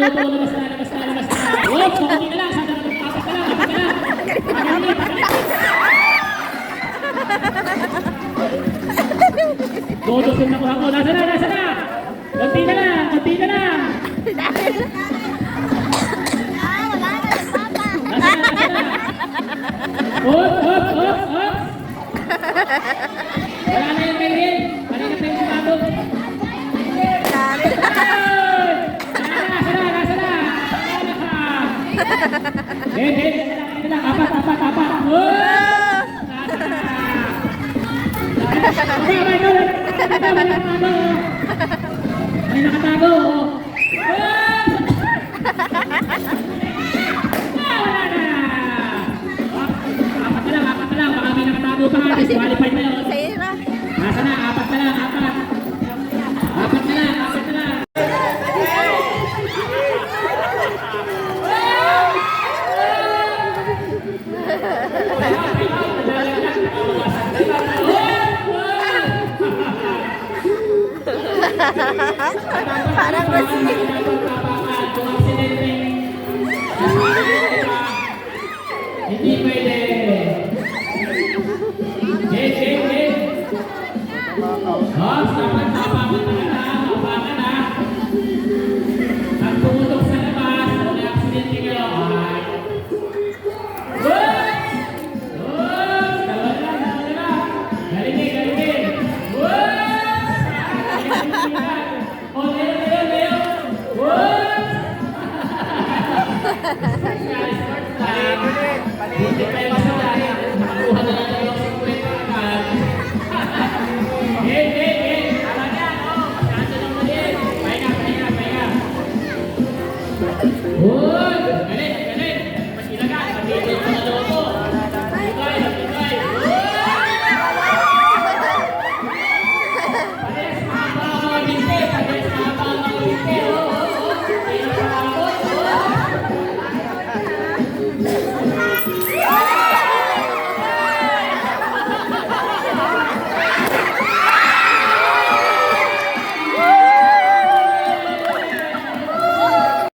luto, labas na, labas na, labas na. Oops, konti na lang, sana apat na lang, apat na lang. Pagalit, pagalit. Dodosin na ko ako, nasa na, nasa na. Konti na lang, konti na lang. Nasa na, nasa na. Oops, oops, oops, oops. Wala na yung Maylin. Kanina pa yung sumabog. Nasa na. Hindi, hindi lang. Apat. May nakatago. Wala na. Apat na lang. Baka may nakatago pa. Disqualified na yun. Nasa na, apat na lang. Apat na lang. Parang mas